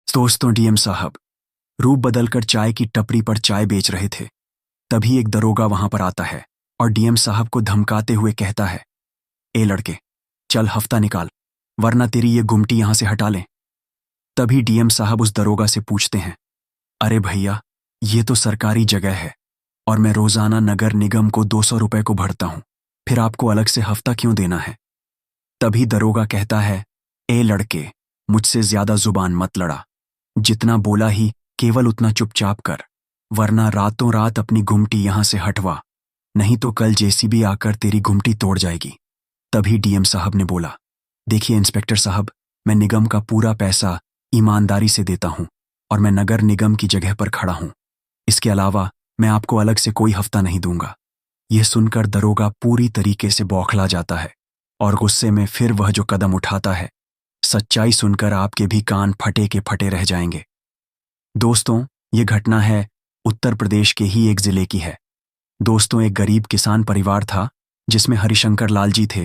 दोस्तों, डीएम साहब रूप बदलकर चाय की टपरी पर चाय बेच रहे थे। तभी एक दरोगा वहां पर आता है और डीएम साहब को धमकाते हुए कहता है, ए लड़के, चल हफ्ता निकाल, वरना तेरी ये गुमटी यहां से हटा लें। तभी डीएम साहब उस दरोगा से पूछते हैं, अरे भैया, ये तो सरकारी जगह है और मैं रोजाना नगर निगम को 200 रुपए को भरता हूं, फिर आपको अलग से हफ्ता क्यों देना है? तभी दरोगा कहता है, ए लड़के, मुझसे ज्यादा जुबान मत लड़ा। जितना बोला ही केवल उतना चुपचाप कर, वरना रातों रात अपनी गुमटी यहां से हटवा, नहीं तो कल जेसीबी आकर तेरी गुमटी तोड़ जाएगी। तभी डीएम साहब ने बोला, देखिए इंस्पेक्टर साहब, मैं निगम का पूरा पैसा ईमानदारी से देता हूं और मैं नगर निगम की जगह पर खड़ा हूं। इसके अलावा मैं आपको अलग से कोई हफ्ता नहीं दूंगा। यह सुनकर दरोगा पूरी तरीके से बौखला जाता है और गुस्से में फिर वह जो कदम उठाता है, सच्चाई सुनकर आपके भी कान फटे के फटे रह जाएंगे। दोस्तों, ये घटना है उत्तर प्रदेश के ही एक जिले की है। दोस्तों, एक गरीब किसान परिवार था जिसमें हरिशंकर लाल जी थे,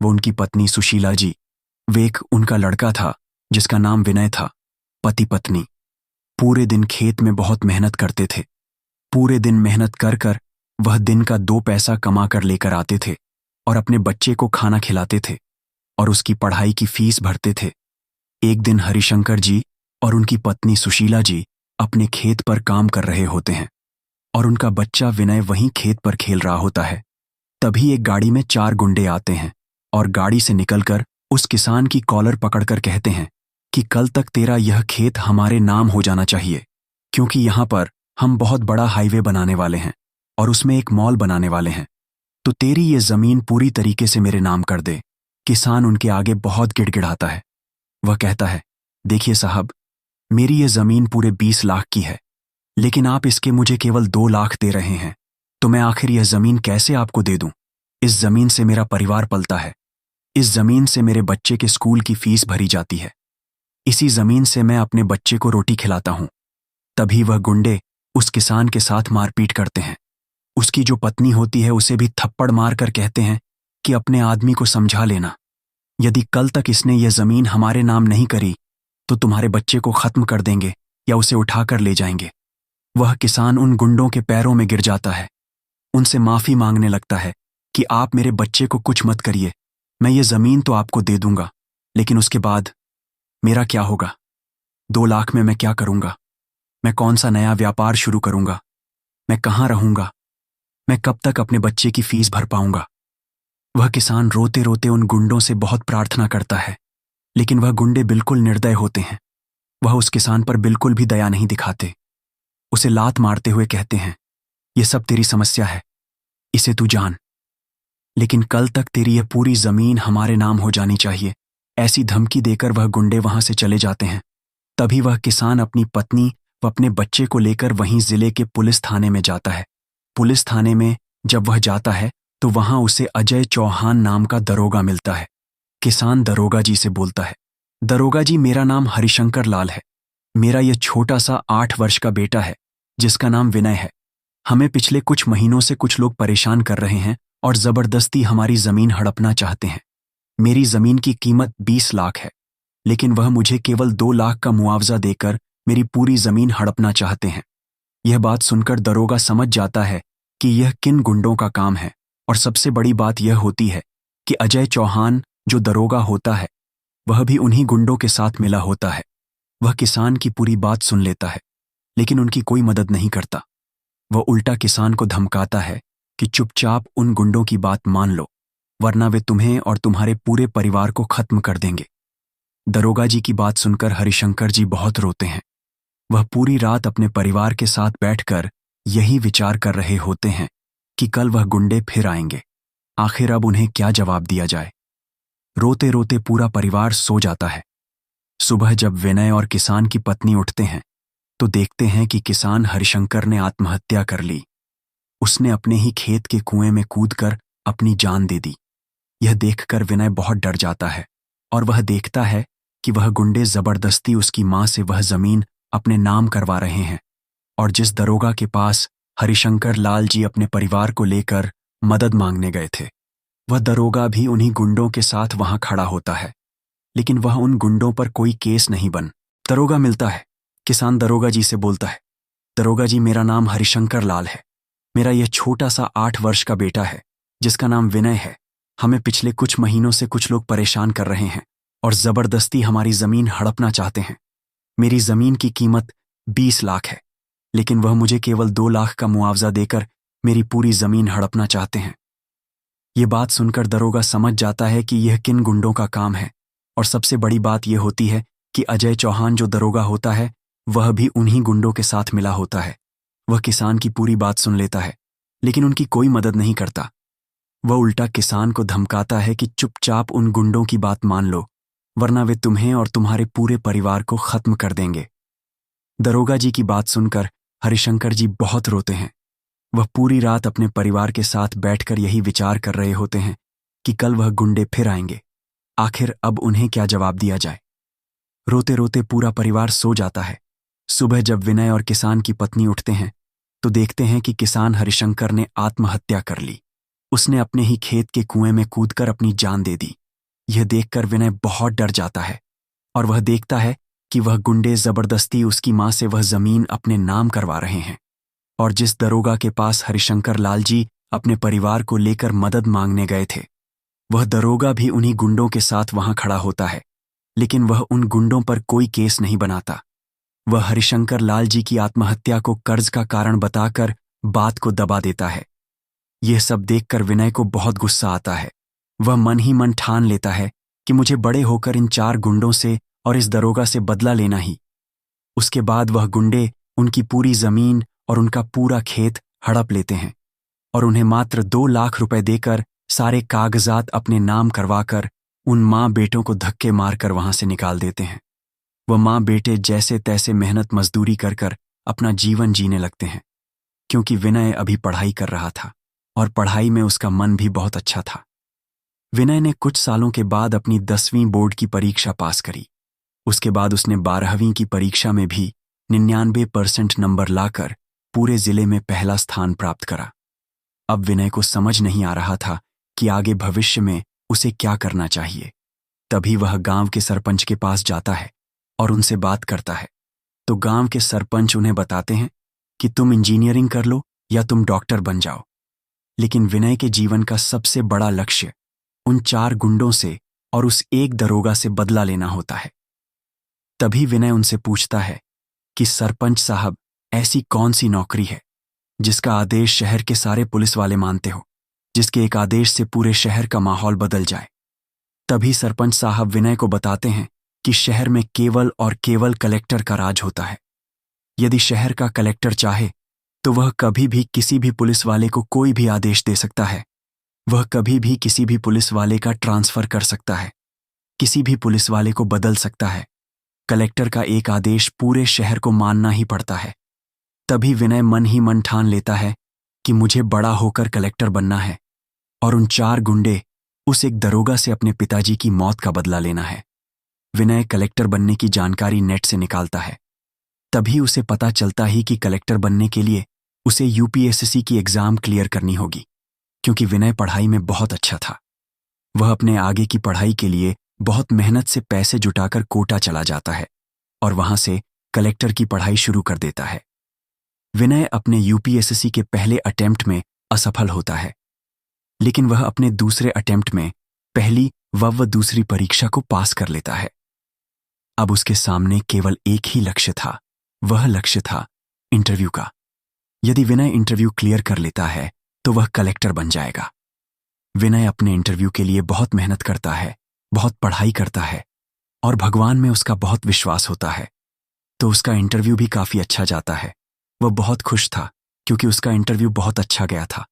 वो उनकी पत्नी सुशीला जी, वे एक उनका लड़का था जिसका नाम विनय था। पति पत्नी पूरे दिन खेत में बहुत मेहनत करते थे। पूरे दिन मेहनत कर कर वह दिन का 2 पैसा कमा कर लेकर आते थे और अपने बच्चे को खाना खिलाते थे और उसकी पढ़ाई की फीस भरते थे। एक दिन हरिशंकर जी और उनकी पत्नी सुशीला जी अपने खेत पर काम कर रहे होते हैं और उनका बच्चा विनय वहीं खेत पर खेल रहा होता है। तभी एक गाड़ी में 4 गुंडे आते हैं और गाड़ी से निकलकर उस किसान की कॉलर पकड़कर कहते हैं कि कल तक तेरा यह खेत हमारे नाम हो जाना चाहिए, क्योंकि यहां पर हम बहुत बड़ा हाईवे बनाने वाले हैं और उसमें एक मॉल बनाने वाले हैं, तो तेरी ये जमीन पूरी तरीके से मेरे नाम कर दे। किसान उनके आगे बहुत गिड़गिड़ाता है। वह कहता है, देखिए साहब, मेरी ये जमीन पूरे 20 लाख की है, लेकिन आप इसके मुझे केवल 2 लाख दे रहे हैं, तो मैं आखिर यह जमीन कैसे आपको दे दूं? इस जमीन से मेरा परिवार पलता है, इस जमीन से मेरे बच्चे के स्कूल की फीस भरी जाती है, इसी जमीन से मैं अपने बच्चे को रोटी खिलाता हूं। तभी वह गुंडे उस किसान के साथ मारपीट करते हैं। उसकी जो पत्नी होती है उसे भी थप्पड़ मारकर कहते हैं कि अपने आदमी को समझा लेना, यदि कल तक इसने यह जमीन हमारे नाम नहीं करी तो तुम्हारे बच्चे को खत्म कर देंगे या उसे उठाकर ले जाएंगे। वह किसान उन गुंडों के पैरों में गिर जाता है, उनसे माफी मांगने लगता है कि आप मेरे बच्चे को कुछ मत करिए, मैं ये जमीन तो आपको दे दूंगा, लेकिन उसके बाद मेरा क्या होगा? 2 लाख में मैं क्या करूंगा? मैं कौन सा नया व्यापार शुरू करूंगा? मैं कहां रहूंगा? मैं कब तक अपने बच्चे की फीस भर पाऊंगा? वह किसान रोते रोते उन गुंडों से बहुत प्रार्थना करता है, लेकिन वह गुंडे बिल्कुल निर्दय होते हैं। वह उस किसान पर बिल्कुल भी दया नहीं दिखाते। उसे लात मारते हुए कहते हैं, यह सब तेरी समस्या है, इसे तू जान, लेकिन कल तक तेरी यह पूरी जमीन हमारे नाम हो जानी चाहिए। ऐसी धमकी देकर वह गुंडे वहां से चले जाते हैं। तभी वह किसान अपनी पत्नी व अपने बच्चे को लेकर वहीं जिले के पुलिस थाने में जाता है। पुलिस थाने में जब वह जाता है तो वहां उसे अजय चौहान नाम का दरोगा मिलता है। किसान दरोगा जी से बोलता है, दरोगा जी, मेरा नाम हरिशंकर लाल है। मेरा यह छोटा सा 8 वर्ष का बेटा है जिसका नाम विनय है। हमें पिछले कुछ महीनों से कुछ लोग परेशान कर रहे हैं और जबरदस्ती हमारी जमीन हड़पना चाहते हैं। मेरी जमीन की कीमत 20 लाख है, लेकिन वह मुझे केवल 2 लाख का मुआवजा देकर मेरी पूरी जमीन हड़पना चाहते हैं। यह बात सुनकर दरोगा समझ जाता है कि यह किन गुंडों का काम है, और सबसे बड़ी बात यह होती है कि अजय चौहान जो दरोगा होता है वह भी उन्हीं गुंडों के साथ मिला होता है। वह किसान की पूरी बात सुन लेता है, लेकिन उनकी कोई मदद नहीं करता। वह उल्टा किसान को धमकाता है कि चुपचाप उन गुंडों की बात मान लो, वरना वे तुम्हें और तुम्हारे पूरे परिवार को खत्म कर देंगे। दरोगा जी की बात सुनकर हरिशंकर जी बहुत रोते हैं। वह पूरी रात अपने परिवार के साथ बैठकर यही विचार कर रहे होते हैं कि कल वह गुंडे फिर आएंगे। आखिर अब उन्हें क्या जवाब दिया जाए? रोते रोते पूरा परिवार सो जाता है। सुबह जब विनय और किसान की पत्नी उठते हैं तो देखते हैं कि किसान हरिशंकर ने आत्महत्या कर ली। उसने अपने ही खेत के कुएं में कूदकर अपनी जान दे दी। यह देखकर विनय बहुत डर जाता है और वह देखता है कि वह गुंडे जबरदस्ती उसकी मां से वह जमीन अपने नाम करवा रहे हैं, और जिस दरोगा के पास हरिशंकर लाल जी अपने परिवार को लेकर मदद मांगने गए थे, वह दरोगा भी उन्हीं गुंडों के साथ वहां खड़ा होता है, लेकिन वह उन गुंडों पर कोई केस नहीं बन दरोगा मिलता है। किसान दरोगा जी से बोलता है, दरोगा जी, मेरा नाम हरिशंकर लाल है। मेरा यह छोटा सा 8 वर्ष का बेटा है जिसका नाम विनय है। हमें पिछले कुछ महीनों से कुछ लोग परेशान कर रहे हैं और जबरदस्ती हमारी जमीन हड़पना चाहते हैं। मेरी जमीन की कीमत 20 लाख है, लेकिन वह मुझे केवल 2 लाख का मुआवजा देकर मेरी पूरी जमीन हड़पना चाहते हैं। ये बात सुनकर दरोगा समझ जाता है कि यह किन गुंडों का काम है, और सबसे बड़ी बात यह होती है कि अजय चौहान जो दरोगा होता है वह भी उन्हीं गुंडों के साथ मिला होता है। वह किसान की पूरी बात सुन लेता है, लेकिन उनकी कोई मदद नहीं करता। वह उल्टा किसान को धमकाता है कि चुपचाप उन गुंडों की बात मान लो, वरना वे तुम्हें और तुम्हारे पूरे परिवार को खत्म कर देंगे। दरोगा जी की बात सुनकर हरिशंकर जी बहुत रोते हैं। वह पूरी रात अपने परिवार के साथ बैठकर यही विचार कर रहे होते हैं कि कल वह गुंडे फिर आएंगे। आखिर अब उन्हें क्या जवाब दिया जाए। रोते रोते पूरा परिवार सो जाता है। सुबह जब विनय और किसान की पत्नी उठते हैं तो देखते हैं कि किसान हरिशंकर ने आत्महत्या कर ली। उसने अपने ही खेत के कुएं में कूदकर अपनी जान दे दी। यह देखकर विनय बहुत डर जाता है और वह देखता है कि वह गुंडे जबरदस्ती उसकी मां से वह जमीन अपने नाम करवा रहे हैं, और जिस दरोगा के पास हरिशंकर लाल जी अपने परिवार को लेकर मदद मांगने गए थे, वह दरोगा भी उन्हीं गुंडों के साथ वहां खड़ा होता है। लेकिन वह उन गुंडों पर कोई केस नहीं बनाता। वह हरिशंकर लाल जी की आत्महत्या को कर्ज का कारण बताकर बात को दबा देता है। यह सब देखकर विनय को बहुत गुस्सा आता है। वह मन ही मन ठान लेता है कि मुझे बड़े होकर इन 4 गुंडों से और इस दरोगा से बदला लेना ही। उसके बाद वह गुंडे उनकी पूरी जमीन और उनका पूरा खेत हड़प लेते हैं और उन्हें मात्र 2 लाख रुपए देकर सारे कागजात अपने नाम करवाकर उन माँ बेटों को धक्के मारकर वहां से निकाल देते हैं। वह माँ बेटे जैसे तैसे मेहनत मजदूरी कर कर अपना जीवन जीने लगते हैं, क्योंकि विनय अभी पढ़ाई कर रहा था और पढ़ाई में उसका मन भी बहुत अच्छा था। विनय ने कुछ सालों के बाद अपनी 10वीं बोर्ड की परीक्षा पास करी। उसके बाद उसने 12वीं की परीक्षा में भी 99% नंबर लाकर पूरे जिले में पहला स्थान प्राप्त करा। अब विनय को समझ नहीं आ रहा था कि आगे भविष्य में उसे क्या करना चाहिए। तभी वह गांव के सरपंच के पास जाता है और उनसे बात करता है। तो गांव के सरपंच उन्हें बताते हैं कि तुम इंजीनियरिंग कर लो या तुम डॉक्टर बन जाओ। लेकिन विनय के जीवन का सबसे बड़ा लक्ष्य उन 4 गुंडों से और उस एक दरोगा से बदला लेना होता है। तभी विनय उनसे पूछता है कि सरपंच साहब, ऐसी कौन सी नौकरी है जिसका आदेश शहर के सारे पुलिस वाले मानते हो, जिसके एक आदेश से पूरे शहर का माहौल बदल जाए। तभी सरपंच साहब विनय को बताते हैं कि शहर में केवल और केवल कलेक्टर का राज होता है। यदि शहर का कलेक्टर चाहे तो वह कभी भी किसी भी पुलिस वाले को कोई भी आदेश दे सकता है। वह कभी भी किसी भी पुलिस वाले का ट्रांसफर कर सकता है, किसी भी पुलिस वाले को बदल सकता है। कलेक्टर का एक आदेश पूरे शहर को मानना ही पड़ता है। तभी विनय मन ही मन ठान लेता है कि मुझे बड़ा होकर कलेक्टर बनना है और उन 4 गुंडे उस एक दरोगा से अपने पिताजी की मौत का बदला लेना है। विनय कलेक्टर बनने की जानकारी नेट से निकालता है। तभी उसे पता चलता ही कि कलेक्टर बनने के लिए उसे यूपीएससी की एग्जाम क्लियर करनी होगी, क्योंकि विनय पढ़ाई में बहुत अच्छा था। वह अपने आगे की पढ़ाई के लिए बहुत मेहनत से पैसे जुटाकर कोटा चला जाता है और वहां से कलेक्टर की पढ़ाई शुरू कर देता है। विनय अपने यूपीएससी के पहले अटेम्प्ट में असफल होता है, लेकिन वह अपने दूसरे अटेम्प्ट में पहली व दूसरी परीक्षा को पास कर लेता है। अब उसके सामने केवल एक ही लक्ष्य था। वह लक्ष्य था इंटरव्यू का। यदि विनय इंटरव्यू क्लियर कर लेता है तो वह कलेक्टर बन जाएगा। विनय अपने इंटरव्यू के लिए बहुत मेहनत करता है, बहुत पढ़ाई करता है और भगवान में उसका बहुत विश्वास होता है। तो उसका इंटरव्यू भी काफी अच्छा जाता है। वह बहुत खुश था क्योंकि उसका इंटरव्यू बहुत अच्छा गया था।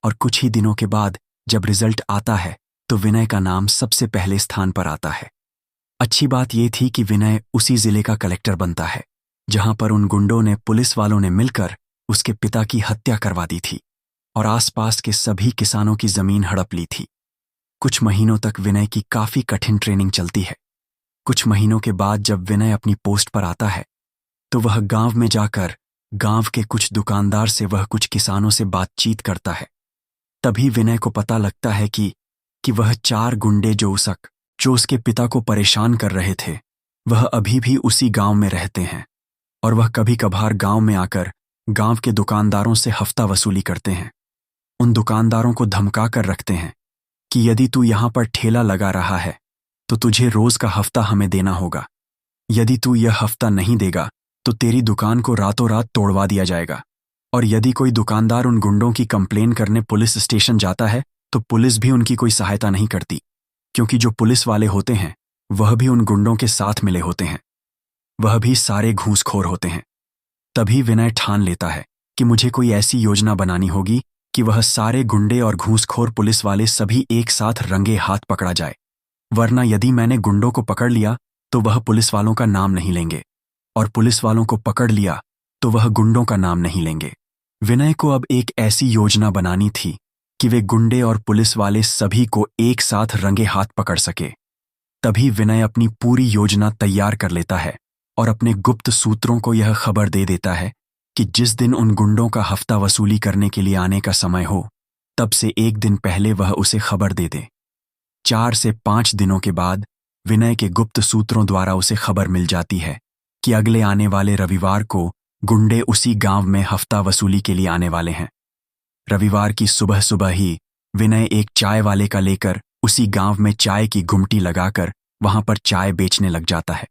और कुछ ही दिनों के बाद जब रिजल्ट आता है तो विनय का नाम सबसे पहले स्थान पर आता है। अच्छी बात यह थी कि विनय उसी जिले का कलेक्टर बनता है जहां पर उन गुंडों ने, पुलिस वालों ने मिलकर उसके पिता की हत्या करवा दी थी और आसपास के सभी किसानों की जमीन हड़प ली थी। कुछ महीनों तक विनय की काफी कठिन ट्रेनिंग चलती है। कुछ महीनों के बाद जब विनय अपनी पोस्ट पर आता है तो वह गांव में जाकर गांव के कुछ दुकानदार से वह कुछ किसानों से बातचीत करता है। तभी विनय को पता लगता है कि वह 4 गुंडे जो उसके पिता को परेशान कर रहे थे, वह अभी भी उसी गांव में रहते हैं और वह कभी कभार गांव में आकर गांव के दुकानदारों से हफ्ता वसूली करते हैं। उन दुकानदारों को धमका कर रखते हैं कि यदि तू यहां पर ठेला लगा रहा है तो तुझे रोज का हफ्ता हमें देना होगा। यदि तू यह हफ्ता नहीं देगा तो तेरी दुकान को रातों रात तोड़वा दिया जाएगा। और यदि कोई दुकानदार उन गुंडों की कंप्लेन करने पुलिस स्टेशन जाता है तो पुलिस भी उनकी कोई सहायता नहीं करती, क्योंकि जो पुलिस वाले होते हैं वह भी उन गुंडों के साथ मिले होते हैं। वह भी सारे घूसखोर होते हैं। तभी विनय ठान लेता है कि मुझे कोई ऐसी योजना बनानी होगी कि वह सारे गुंडे और घूसखोर पुलिस वाले सभी एक साथ रंगे हाथ पकड़ा जाए, वरना यदि मैंने गुंडों को पकड़ लिया तो वह पुलिस वालों का नाम नहीं लेंगे, और पुलिस वालों को पकड़ लिया तो वह गुंडों का नाम नहीं लेंगे। विनय को अब एक ऐसी योजना बनानी थी कि वे गुंडे और पुलिस वाले सभी को एक साथ रंगे हाथ पकड़ सके। तभी विनय अपनी पूरी योजना तैयार कर लेता है और अपने गुप्त सूत्रों को यह खबर दे देता है कि जिस दिन उन गुंडों का हफ्ता वसूली करने के लिए आने का समय हो, तब से एक दिन पहले वह उसे खबर दे दे। 4 से 5 दिनों के बाद विनय के गुप्त सूत्रों द्वारा उसे खबर मिल जाती है कि अगले आने वाले रविवार को गुंडे उसी गांव में हफ्ता वसूली के लिए आने वाले हैं। रविवार की सुबह सुबह ही विनय एक चाय वाले का लेकर उसी गांव में चाय की गुमटी लगाकर वहां पर चाय बेचने लग जाता है।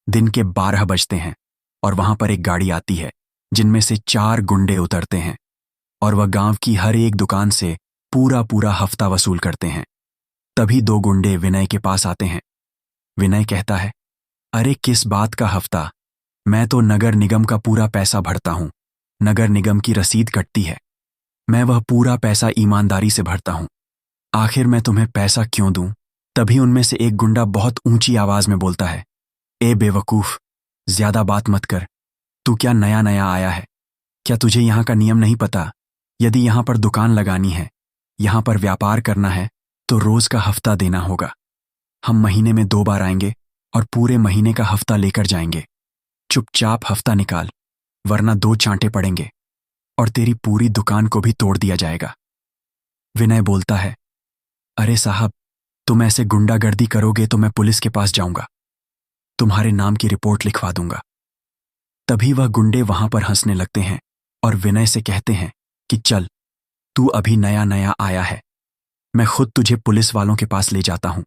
दिन के 12 बजते हैं और वहां पर एक गाड़ी आती है जिनमें से 4 गुंडे उतरते हैं और वह गांव की हर एक दुकान से पूरा पूरा हफ्ता वसूल करते हैं। तभी 2 गुंडे विनय के पास आते हैं। विनय कहता है, अरे किस बात का हफ्ता, मैं तो नगर निगम का पूरा पैसा भरता हूं, नगर निगम की रसीद कटती है, मैं वह पूरा पैसा ईमानदारी से भरता हूं, आखिर मैं तुम्हें पैसा क्यों दूं। तभी उनमें से एक गुंडा बहुत ऊंची आवाज में बोलता है, ए बेवकूफ, ज्यादा बात मत कर, तू क्या नया नया आया है, क्या तुझे यहां का नियम नहीं पता। यदि यहां पर दुकान लगानी है, यहां पर व्यापार करना है तो रोज का हफ्ता देना होगा। हम महीने में 2 बार आएंगे और पूरे महीने का हफ्ता लेकर जाएंगे। चुपचाप हफ्ता निकाल, वरना 2 चांटे पड़ेंगे और तेरी पूरी दुकान को भी तोड़ दिया जाएगा। विनय बोलता है, अरे साहब, तुम ऐसे गुंडागर्दी करोगे तो मैं पुलिस के पास जाऊंगा, तुम्हारे नाम की रिपोर्ट लिखवा दूंगा। तभी वह गुंडे वहां पर हंसने लगते हैं और विनय से कहते हैं कि चल, तू अभी नया नया आया है, मैं खुद तुझे पुलिस वालों के पास ले जाता हूं।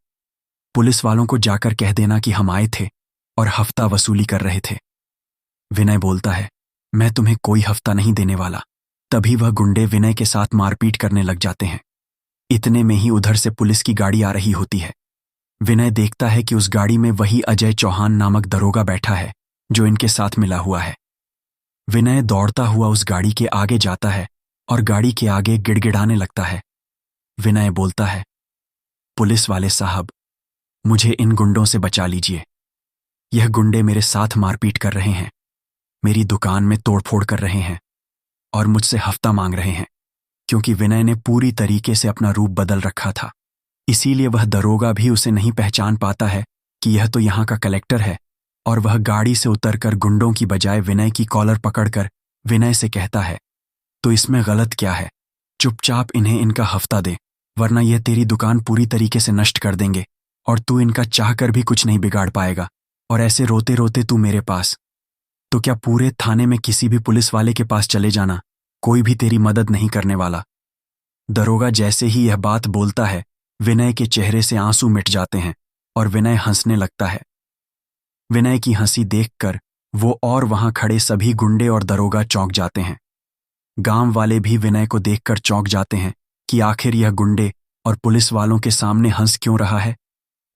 पुलिस वालों को जाकर कह देना कि हम आए थे और हफ्ता वसूली कर रहे थे। विनय बोलता है, मैं तुम्हें कोई हफ्ता नहीं देने वाला। तभी वह गुंडे विनय के साथ मारपीट करने लग जाते हैं। इतने में ही उधर से पुलिस की गाड़ी आ रही होती है। विनय देखता है कि उस गाड़ी में वही अजय चौहान नामक दरोगा बैठा है जो इनके साथ मिला हुआ है। विनय दौड़ता हुआ उस गाड़ी के आगे जाता है और गाड़ी के आगे गिड़गिड़ाने लगता है। विनय बोलता है, पुलिस वाले साहब, मुझे इन गुंडों से बचा लीजिए। यह गुंडे मेरे साथ मारपीट कर रहे हैं, मेरी दुकान में तोड़फोड़ कर रहे हैं और मुझसे हफ्ता मांग रहे हैं। क्योंकि विनय ने पूरी तरीके से अपना रूप बदल रखा था, इसीलिए वह दरोगा भी उसे नहीं पहचान पाता है कि यह तो यहाँ का कलेक्टर है। और वह गाड़ी से उतरकर गुंडों की बजाय विनय की कॉलर पकड़कर विनय से कहता है, तो इसमें गलत क्या है, चुपचाप इन्हें इनका हफ्ता दे, वरना यह तेरी दुकान पूरी तरीके से नष्ट कर देंगे और तू इनका चाहकर भी कुछ नहीं बिगाड़ पाएगा। और ऐसे रोते रोते तू मेरे पास, तो क्या पूरे थाने में किसी भी पुलिस वाले के पास चले जाना, कोई भी तेरी मदद नहीं करने वाला। दरोगा जैसे ही यह बात बोलता है, विनय के चेहरे से आंसू मिट जाते हैं और विनय हंसने लगता है। विनय की हंसी देखकर वो और वहां खड़े सभी गुंडे और दरोगा चौंक जाते हैं। गांव वाले भी विनय को देखकर चौंक जाते हैं कि आखिर यह गुंडे और पुलिस वालों के सामने हंस क्यों रहा है।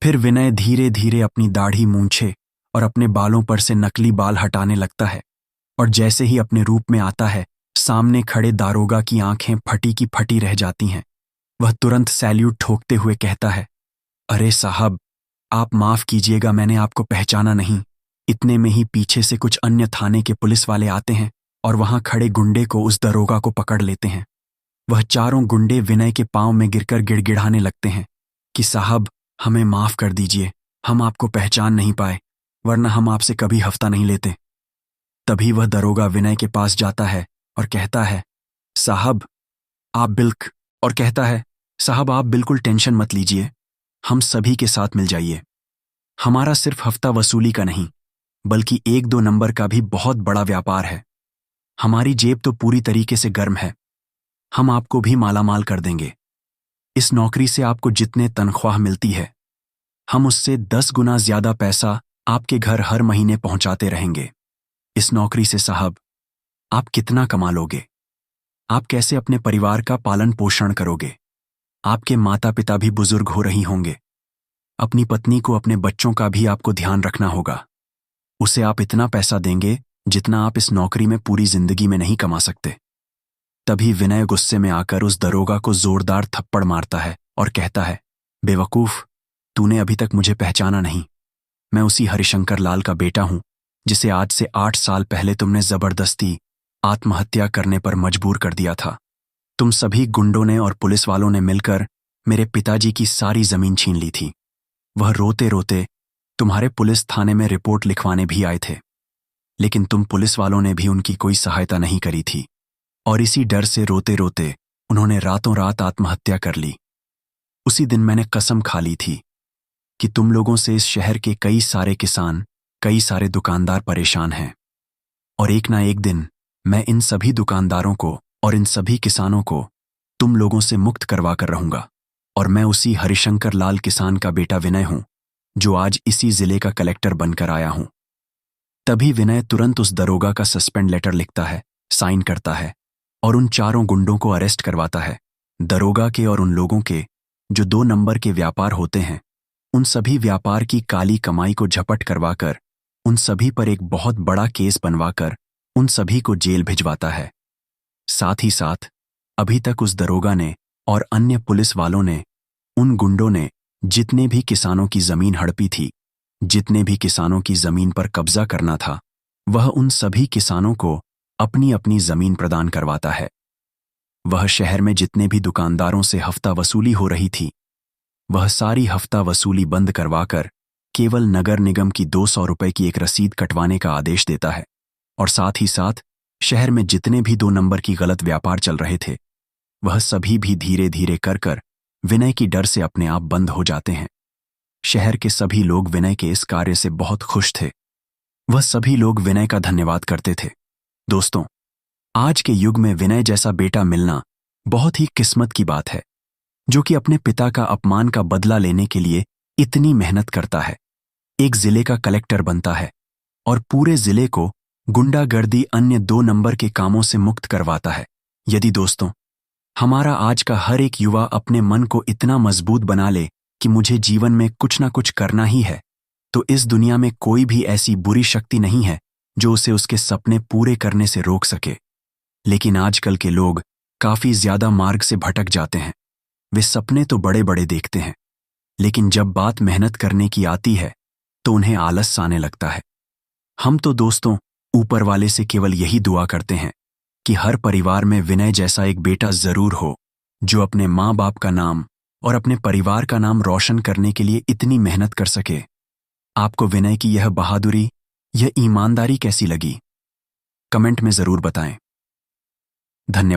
फिर विनय धीरे धीरे अपनी दाढ़ी मूंछे और अपने बालों पर से नकली बाल हटाने लगता है और जैसे ही अपने रूप में आता है, सामने खड़े दारोगा की आंखें फटी की फटी रह जाती हैं। वह तुरंत सैल्यूट ठोकते हुए कहता है, अरे साहब, आप माफ कीजिएगा, मैंने आपको पहचाना नहीं। इतने में ही पीछे से कुछ अन्य थाने के पुलिस वाले आते हैं और वहां खड़े गुंडे को उस दरोगा को पकड़ लेते हैं। वह चारों गुंडे विनय के पांव में गिरकर गिड़गिड़ाने लगते हैं कि साहब, हमें माफ कर दीजिए, हम आपको पहचान नहीं पाए, वरना हम आपसे कभी हफ्ता नहीं लेते। तभी वह दरोगा विनय के पास जाता है और कहता है, साहब आप बिल्कुल टेंशन मत लीजिए, हम सभी के साथ मिल जाइए, हमारा सिर्फ हफ्ता वसूली का नहीं, बल्कि 1-2 नंबर का भी बहुत बड़ा व्यापार है। हमारी जेब तो पूरी तरीके से गर्म है। हम आपको भी मालामाल कर देंगे। इस नौकरी से आपको जितने तनख्वाह मिलती है, हम उससे 10 गुना ज्यादा पैसा आपके घर हर महीने पहुंचाते रहेंगे। इस नौकरी से साहब आप कितना कमा लोगे? आप कैसे अपने परिवार का पालन पोषण करोगे? आपके माता पिता भी बुजुर्ग हो रही होंगे। अपनी पत्नी को, अपने बच्चों का भी आपको ध्यान रखना होगा। उसे आप इतना पैसा देंगे जितना आप इस नौकरी में पूरी जिंदगी में नहीं कमा सकते। तभी विनय गुस्से में आकर उस दरोगा को जोरदार थप्पड़ मारता है और कहता है, बेवकूफ, तूने अभी तक मुझे पहचाना नहीं। मैं उसी हरिशंकर लाल का बेटा हूं जिसे आज से 8 साल पहले तुमने जबरदस्ती आत्महत्या करने पर मजबूर कर दिया था। तुम सभी गुंडों ने और पुलिस वालों ने मिलकर मेरे पिताजी की सारी जमीन छीन ली थी। वह रोते रोते तुम्हारे पुलिस थाने में रिपोर्ट लिखवाने भी आए थे, लेकिन तुम पुलिस वालों ने भी उनकी कोई सहायता नहीं करी थी और इसी डर से रोते रोते उन्होंने रातों रात आत्महत्या कर ली। उसी दिन मैंने कसम खा ली थी कि तुम लोगों से इस शहर के कई सारे किसान, कई सारे दुकानदार परेशान हैं और एक ना एक दिन मैं इन सभी दुकानदारों को और इन सभी किसानों को तुम लोगों से मुक्त करवा कर रहूंगा। और मैं उसी हरिशंकर लाल किसान का बेटा विनय हूं जो आज इसी जिले का कलेक्टर बनकर आया हूं। तभी विनय तुरंत उस दरोगा का सस्पेंड लेटर लिखता है, साइन करता है और उन चारों गुंडों को अरेस्ट करवाता है। दरोगा के और उन लोगों के जो 2 नंबर के व्यापार होते हैं, उन सभी व्यापार की काली कमाई को झपट करवाकर उन सभी पर एक बहुत बड़ा केस बनवाकर उन सभी को जेल भिजवाता है। साथ ही साथ अभी तक उस दरोगा ने और अन्य पुलिस वालों ने, उन गुंडों ने जितने भी किसानों की जमीन हड़पी थी, जितने भी किसानों की जमीन पर कब्जा करना था, वह उन सभी किसानों को अपनी अपनी जमीन प्रदान करवाता है। वह शहर में जितने भी दुकानदारों से हफ्ता वसूली हो रही थी, वह सारी हफ्ता वसूली बंद करवाकर केवल नगर निगम की 200 रुपए की एक रसीद कटवाने का आदेश देता है। और साथ ही साथ शहर में जितने भी 2 नंबर की गलत व्यापार चल रहे थे, वह सभी भी धीरे धीरे कर विनय की डर से अपने आप बंद हो जाते हैं। शहर के सभी लोग विनय के इस कार्य से बहुत खुश थे। वह सभी लोग विनय का धन्यवाद करते थे। दोस्तों, आज के युग में विनय जैसा बेटा मिलना बहुत ही किस्मत की बात है, जो कि अपने पिता का अपमान का बदला लेने के लिए इतनी मेहनत करता है, एक जिले का कलेक्टर बनता है और पूरे जिले को गुंडागर्दी, अन्य 2 नंबर के कामों से मुक्त करवाता है। यदि दोस्तों, हमारा आज का हर एक युवा अपने मन को इतना मजबूत बना ले कि मुझे जीवन में कुछ ना कुछ करना ही है, तो इस दुनिया में कोई भी ऐसी बुरी शक्ति नहीं है जो उसे उसके सपने पूरे करने से रोक सके। लेकिन आजकल के लोग काफी ज्यादा मार्ग से भटक जाते हैं। वे सपने तो बड़े बड़े देखते हैं, लेकिन जब बात मेहनत करने की आती है तो उन्हें आलस आने लगता है। हम तो दोस्तों ऊपर वाले से केवल यही दुआ करते हैं कि हर परिवार में विनय जैसा एक बेटा जरूर हो, जो अपने माँ बाप का नाम और अपने परिवार का नाम रोशन करने के लिए इतनी मेहनत कर सके। आपको विनय की यह बहादुरी, यह ईमानदारी कैसी लगी? कमेंट में जरूर बताएं। धन्यवाद।